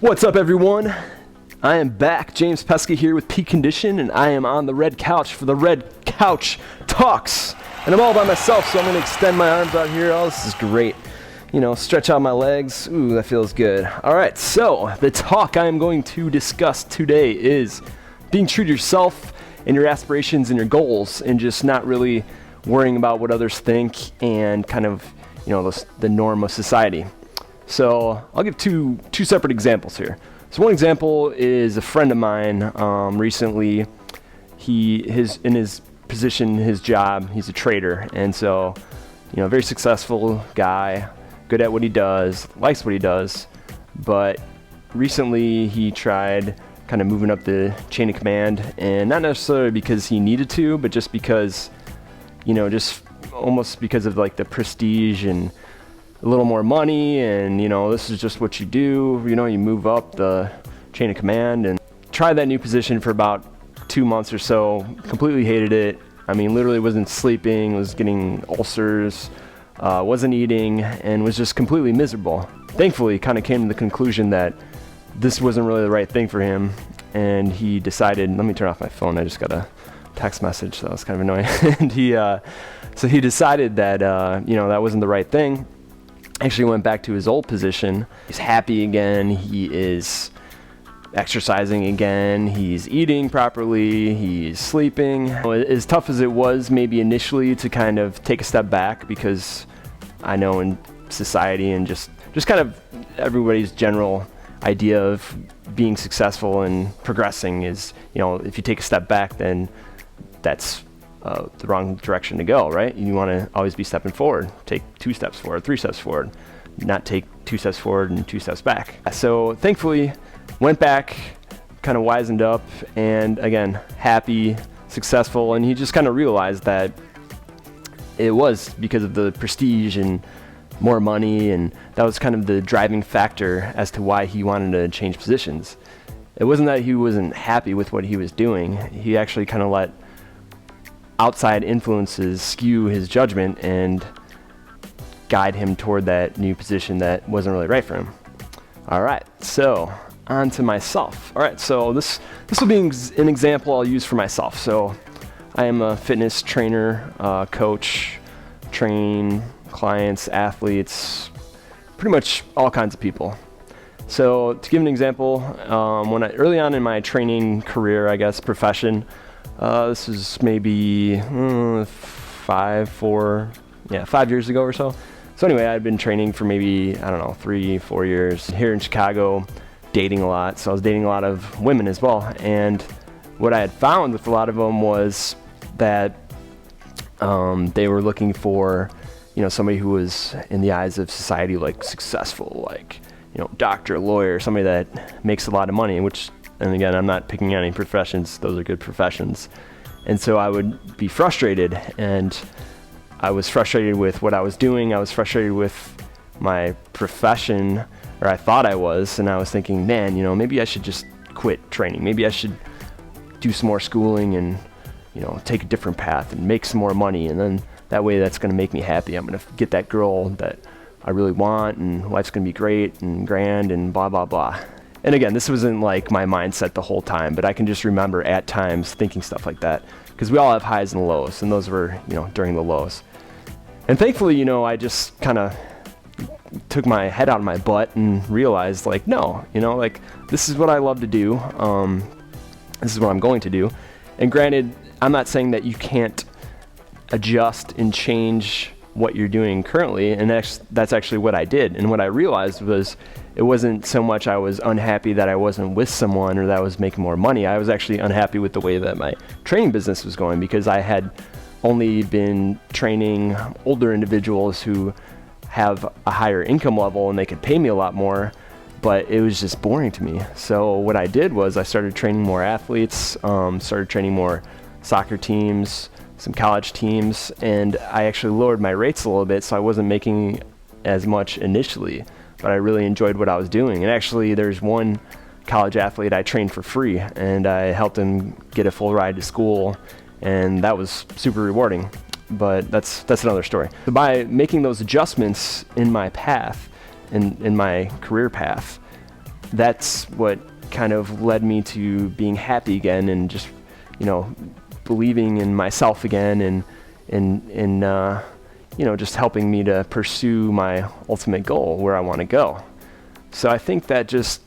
What's up, everyone? I am back, James Pesky here with Peak Condition, and I am on the red couch for the Red Couch Talks. And I'm all by myself, so I'm going to extend my arms out here. Oh, this is great. You know, stretch out my legs. Ooh, that feels good. All right, so the talk I am going to discuss today is being true to yourself and your aspirations and your goals, and just not really worrying about what others think and kind of, you know, the norm of society. So I'll give two separate examples here. So one example is a friend of mine. Recently, in his position, his job, he's a trader, and so, you know, very successful guy, good at what he does, likes what he does. But recently, he tried kind of moving up the chain of command, and not necessarily because he needed to, but just because, you know, just almost because of like the prestige and a little more money, and you know, this is just what you do, you know, you move up the chain of command. And tried that new position for about 2 months or so, completely hated it. I mean, literally wasn't sleeping, was getting ulcers, wasn't eating, and was just completely miserable. Thankfully, kind of came to the conclusion that this wasn't really the right thing for him, and he decided, let me turn off my phone, I just got a text message, so that was kind of annoying. And so he decided that, you know, that wasn't the right thing. Actually went back to his old position. He's happy again, he is exercising again, he's eating properly, he's sleeping. As tough as it was maybe initially to kind of take a step back, because I know in society and just kind of everybody's general idea of being successful and progressing is, you know, if you take a step back, then that's the wrong direction to go, right? You want to always be stepping forward, take 2 steps forward, 3 steps forward, not take 2 steps forward and 2 steps back. So thankfully, went back, kind of wisened up, and again, happy, successful, and he just kind of realized that it was because of the prestige and more money, and that was kind of the driving factor as to why he wanted to change positions. It wasn't that he wasn't happy with what he was doing. He actually kind of let outside influences skew his judgment and guide him toward that new position that wasn't really right for him. All right, so on to myself. All right, so this will be an example I'll use for myself. So I am a fitness trainer, coach, train clients, athletes, pretty much all kinds of people. So to give an example, early on in my training career, I guess, profession, this was maybe 5 years ago or so. So anyway, I'd been training for maybe, 3-4 years here in Chicago, dating a lot. So I was dating a lot of women as well. And what I had found with a lot of them was that they were looking for, you know, somebody who was in the eyes of society, like successful, like, you know, doctor, lawyer, somebody that makes a lot of money, which, and again, I'm not picking any professions, those are good professions. And so I would be frustrated, and I was frustrated with what I was doing. I was frustrated with my profession, or I thought I was, and I was thinking, man, you know, maybe I should just quit training. Maybe I should do some more schooling and, you know, take a different path and make some more money, and then that way that's going to make me happy. I'm going to get that girl that I really want, and life's going to be great and grand and blah, blah, blah. And again, this wasn't like my mindset the whole time, but I can just remember at times thinking stuff like that, because we all have highs and lows, and those were, you know, during the lows. And thankfully, you know, I just kind of took my head out of my butt and realized, like, no, you know, like, this is what I love to do. This is what I'm going to do. And granted, I'm not saying that you can't adjust and change what you're doing currently, and that's actually what I did. And what I realized was, it wasn't so much I was unhappy that I wasn't with someone or that I was making more money. I was actually unhappy with the way that my training business was going, because I had only been training older individuals who have a higher income level and they could pay me a lot more, but it was just boring to me. So what I did was I started training more athletes, started training more soccer teams, some college teams, and I actually lowered my rates a little bit, so I wasn't making as much initially, but I really enjoyed what I was doing. And actually, there's one college athlete I trained for free, and I helped him get a full ride to school, and that was super rewarding. But that's another story. So by making those adjustments in my path, in my career path, that's what kind of led me to being happy again, and just, believing in myself again, and just helping me to pursue my ultimate goal, where I want to go. So I think that just,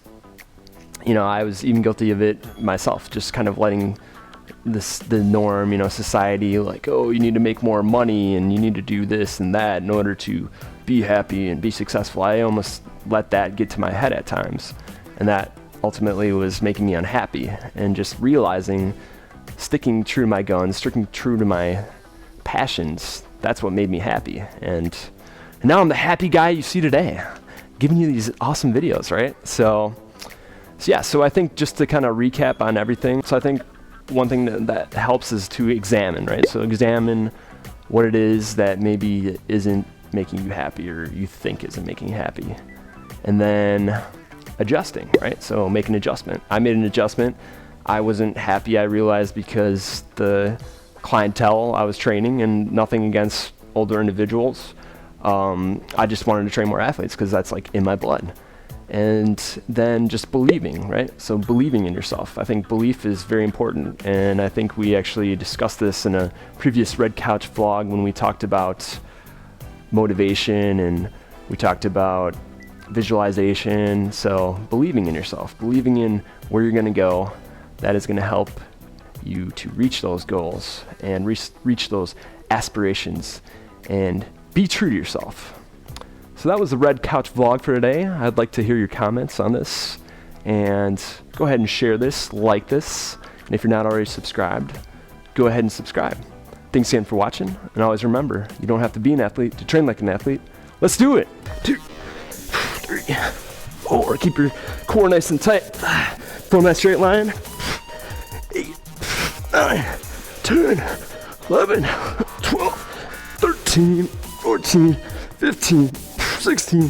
I was even guilty of it myself, just kind of letting the norm, society, like, oh, you need to make more money and you need to do this and that in order to be happy and be successful. I almost let that get to my head at times, and that ultimately was making me unhappy. And just realizing, sticking true to my guns, sticking true to my passions, that's what made me happy. And now I'm the happy guy you see today, giving you these awesome videos, right? So I think, just to kind of recap on everything, so I think one thing that helps is to examine, right? So examine what it is that maybe isn't making you happy, or you think isn't making you happy. And then adjusting, right? So make an adjustment. I made an adjustment. I wasn't happy, I realized, because the clientele I was training, and nothing against older individuals, I just wanted to train more athletes because that's like in my blood. And then just believing, right? So believing in yourself. I think belief is very important, and I think we actually discussed this in a previous Red Couch vlog when we talked about motivation and we talked about visualization. So believing in yourself, believing in where you're going to go, that is going to help you to reach those goals and reach those aspirations, and be true to yourself. So that was the Red Couch vlog for today. I'd like to hear your comments on this, and go ahead and share this, like this, and if you're not already subscribed, go ahead and subscribe. Thanks again for watching, and always remember, you don't have to be an athlete to train like an athlete. Let's do it. 2, 3, 4. Keep your core nice and tight. Form that straight line. 8, 9, 10, 11, 12, 13, 14, 15, 16.